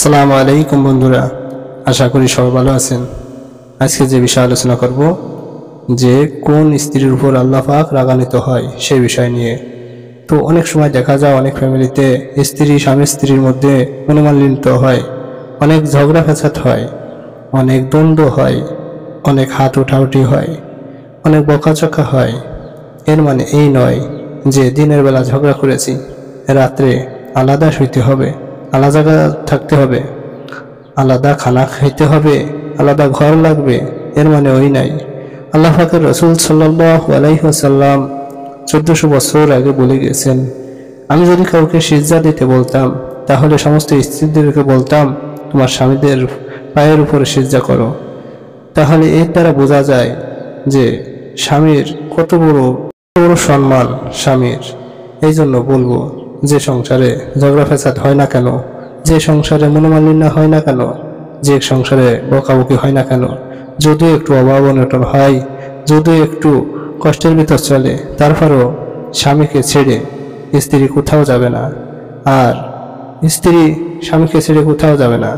আসসালামু আলাইকুম বন্ধুরা, আশা করি সবাই ভালো আছেন। আজকে যে বিষয় আলোচনা করব যে কোন স্ত্রীর উপর আল্লাহ পাক রাগান্বিত হয় সেই বিষয় নিয়ে। তো অনেক সময় দেখা যায় অনেক ফ্যামিলিতে স্বামী স্ত্রীর মধ্যে মনোমালিন্য হয়, অনেক ঝগড়া ফ্যাসাদ হয়, অনেক দ্বন্দ্ব হয়, অনেক হাত উঠাউঠি হয়, অনেক বকাঝকা হয়। এর মানে এই নয় যে দিনের বেলা ঝগড়া করেছি রাত্রে আলাদা শুইতে হবে, আলাদা জায়গা থাকতে হবে, আলাদা খানা খাইতে হবে, আলাদা ঘর লাগবে। এর মানে ওই নাই। আল্লাহ পাকের রাসূল সাল্লাল্লাহু আলাইহি ওয়াসাল্লাম 1400 বছর আগে বলে গেছেন, আমি যদি কাউকে সিজদা দিতে বলতাম তাহলে সমস্ত স্ত্রীদেরকে বলতাম তোমার স্বামীদের পায়ের উপরে সিজদা করো। তাহলে এর দ্বারা বোঝা যায় যে স্বামীর কত বড় সম্মান স্বামীর। এই জন্য বলবো, যে সংসারে ঝগড়া ফ্যাসাদ হয় না কেন, যে সংসারে মনোমালিন্য হয় না কেন, যে সংসারে বকাবকি হয় না কেন, যদিও একটু অভাব অনটন হয়, যদিও একটু কষ্টের ভিতর চলে, তারপরও স্বামীকে ছেড়ে স্ত্রী কোথাও যাবে না, আর স্ত্রী স্বামীকে ছেড়ে কোথাও যাবে না।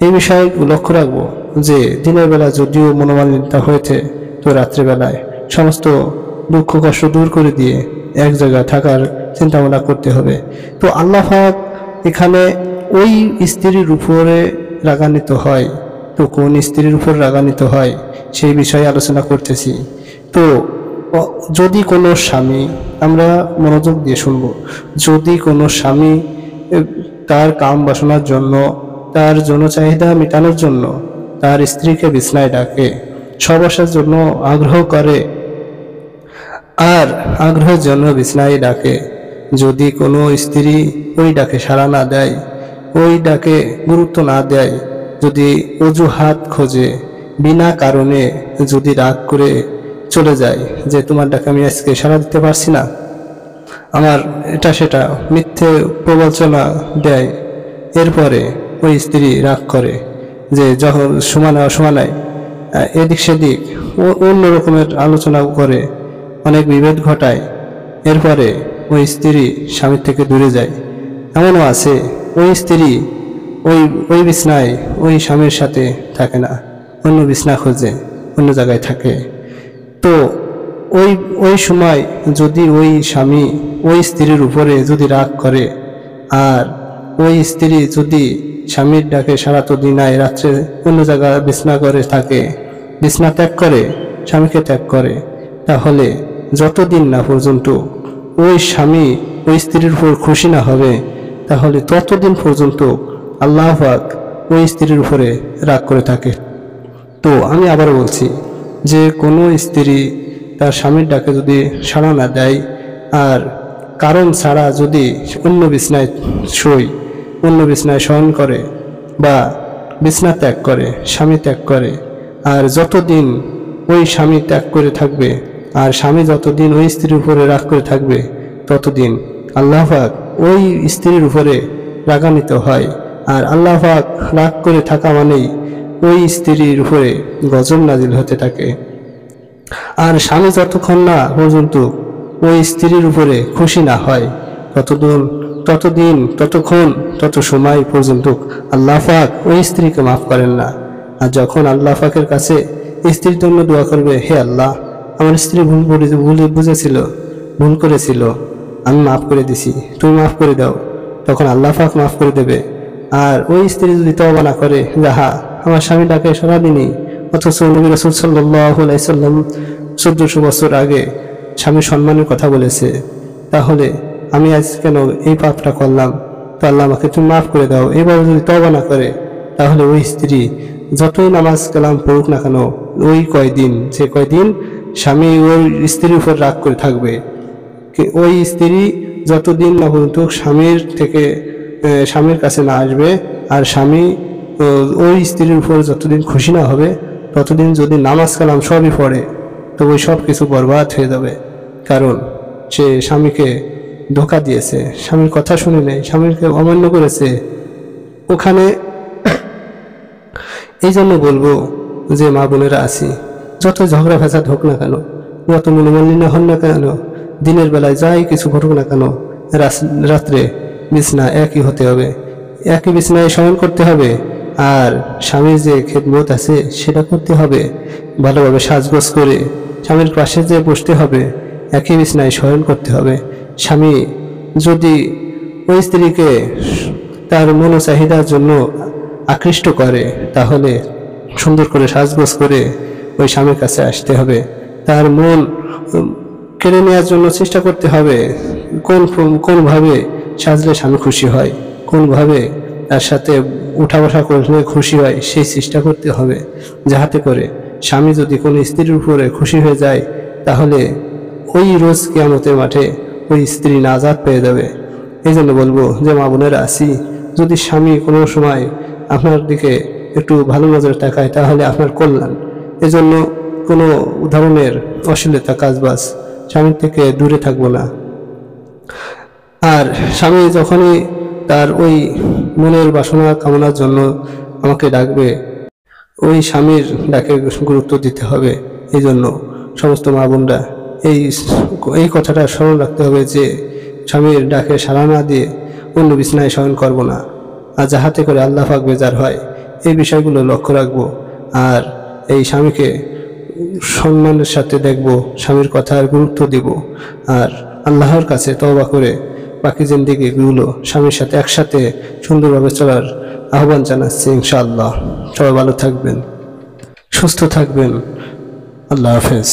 এই বিষয়ে লক্ষ্য রাখবো যে দিনের বেলা যদিও মনোমালিন্য হয়েছে, তো রাত্রিবেলায় সমস্ত দুঃখ কষ্ট দূর করে দিয়ে এক জায়গায় থাকার চিন্তা ভাবনা করতে হবে। তো আল্লাহ পাক এখানে ওই স্ত্রীর উপরে রাগান্বিত হয়। তো কোন স্ত্রীর উপর রাগান্বিত হয় সেই বিষয়ে আলোচনা করতেছি। তো যদি কোনো স্বামী, আমরা মনোযোগ দিয়ে শুনব, যদি কোনো স্বামী তার কাম বাসনার জন্য, তার যৌন চাহিদা মেটানোর জন্য তার স্ত্রীকে বিছনায় ডাকে, সহবাসের জন্য আগ্রহ করে, আর আগ্রহের জন্য বিছনায় ডাকে, যদি কোনো স্ত্রী ওই ডাকে সাড়া না দেয়, ওই ডাকে গুরুত্ব না দেয়, যদি অজুহাত খোঁজে, বিনা কারণে যদি রাগ করে চলে যায় যে তোমার ডাকে আমি আজকে সাড়া দিতে পারছি না, আমার এটা সেটা মিথ্যে প্রবঞ্চনা দেয়, এরপরে ওই স্ত্রী রাগ করে যে যখন সমানায় এদিক সেদিক অন্য রকমের আলোচনা করে, অনেক বিভেদ ঘটায়, এরপরে ওই স্ত্রী স্বামীর থেকে দূরে যায়। এমনও আছে ওই স্ত্রী ওই বিছনায় ওই স্বামীর সাথে থাকে না, অন্য বিছনা খোঁজে, অন্য জায়গায় থাকে। তো ওই সময় যদি ওই স্বামী ওই স্ত্রীর উপরে যদি রাগ করে, আর ওই স্ত্রী যদি স্বামীর ডাকে সারা তো দিনায় রাত্রে অন্য জায়গায় বিছনা করে থাকে, বিছনা ত্যাগ করে, স্বামীকে ত্যাগ করে, তাহলে যতদিন না পর্যন্ত ওই স্বামী ওই স্ত্রীর উপর খুশি না হবে, তাহলে ততদিন পর্যন্ত আল্লাহ পাক ওই স্ত্রীর উপরে রাগ করে থাকে। তো আমি আবারও বলছি যে কোনো স্ত্রী তার স্বামীর ডাকে যদি সাড়া না দেয়, আর কারণ ছাড়া যদি অন্য বিছনায় শোয়, অন্য বিছনায় শয়ন করে, বা বিছনা ত্যাগ করে, স্বামী ত্যাগ করে, আর যতদিন ওই স্বামী ত্যাগ করে থাকবে, আর স্বামী যতদিন ওই স্ত্রীর উপরে রাগ করে থাকবে, ততদিন আল্লাহ পাক ওই স্ত্রীর উপরে রাগান্বিত হয়। আর আল্লাহ পাক রাগ করে থাকা মানেই ওই স্ত্রীর উপরে গজব নাজিল হতে থাকে। আর স্বামী যতক্ষণ না পর্যন্ত ওই স্ত্রীর উপরে খুশি না হয়, তত সময় পর্যন্ত আল্লাহ পাক ওই স্ত্রীকে মাফ করেন না। আর যখন আল্লাহ পাকের কাছে স্ত্রীর জন্য দোয়া করবে, হে আল্লাহ, আমার স্ত্রী ভুল করেছিল, আমি মাফ করে দিছি, তুমি মাফ করে দাও, তখন আল্লাহ পাক মাফ করে দেবে। আর ওই স্ত্রী যদি তওবা না করে, যাহা আমার স্বামী ডাকে সারাদিনই, অথচ নবী রাসূল সাল্লাল্লাহু আলাইহি সাল্লাম 1400 বছর আগে স্বামী সম্মানের কথা বলেছে, তাহলে আমি আজ কেন এই পাপটা করলাম, তো আল্লাহ আমাকে তুমি মাফ করে দাও, এভাবে যদি তওবা না করে, তাহলে ওই স্ত্রী যতই নামাজ কালাম পড়ুক না কেন, ওই কয়দিন স্বামী ওই স্ত্রীর উপর রাগ করে থাকবে। ওই স্ত্রী যতদিন না পর্যন্ত স্বামীর কাছে না আসবে, আর স্বামী ওই স্ত্রীর উপর যতদিন খুশি না হবে, ততদিন যদি নামাজ কালাম সবই পড়ে, তো ওই সব কিছু বরবাদ হয়ে যাবে। কারণ সে স্বামীকে ধোঁকা দিয়েছে, স্বামীর কথা শুনে নেই, স্বামীকে অমান্য করেছে ওখানে। এই জন্য বলবো যে মা বোনেরা আছি, যত ঝগড়া ফ্যাসাদ হোক না কেন, যত মনোমালিন্য হন না কেন, দিনের বেলায় যাই কিছু ঘটুক না কেন, রাত্রে বিছনা একই হতে হবে। একই বিছানায় শয়ন করতে হবে, আর স্বামীর যে খেদমত আছে সেটা করতে হবে, ভালোভাবে সাজগোজ করে স্বামীর পাশে যে বসতে হবে, একই বিছানায় শয়ন করতে হবে। স্বামী যদি ওই স্ত্রীকে তার মনোচাহিদার জন্য আকৃষ্ট করে, তাহলে সুন্দর করে সাজগোজ করে ওই স্বামীর কাছে আসতে হবে, তার মন কেড়ে নেওয়ার জন্য চেষ্টা করতে হবে। কোনভাবে সাজলে স্বামী খুশি হয়, কোনভাবে তার সাথে উঠা বসা করলে খুশি হয়, সেই চেষ্টা করতে হবে, যাহাতে করে স্বামী যদি কোনো স্ত্রীর উপরে খুশি হয়ে যায়, তাহলে ওই রোজ কিয়ামতের মাঠে ওই স্ত্রী নাজাত পেয়ে যাবে। এই জন্য বলবো যে মা বোনেরা আছি, যদি স্বামী কোনো সময় আপনার দিকে একটু ভালো নজরে তাকায়, তাহলে আপনার কল্যাণ। এজন্য কোনো ধরনের অশ্লীলতা কাজবাজ স্বামীর থেকে দূরে থাকবো না। আর স্বামী যখনই তার ওই মনের বাসনা কামনার জন্য আমাকে ডাকবে, ওই স্বামীর ডাকে গুরুত্ব দিতে হবে। এই জন্য সমস্ত মা বোনরা এই কথাটা স্মরণ রাখতে হবে যে স্বামীর ডাকে সাড়া না দিয়ে অন্য বিছানায় শয়ন করব না, আর যাহাতে করে আল্লাহ পাক বেজার হয়, এই বিষয়গুলো লক্ষ্য রাখবো। আর এই স্বামীকে সম্মানের সাথে দেখব, স্বামীর কথার গুরুত্ব দিব, আর আল্লাহর কাছে তওবা করে বাকি জিন্দেগিগুলো স্বামীর সাথে একসাথে সুন্দরভাবে চলার আহ্বান জানাচ্ছি ইনশাআল্লাহ। সবাই ভালো থাকবেন, সুস্থ থাকবেন। আল্লাহ হাফেজ।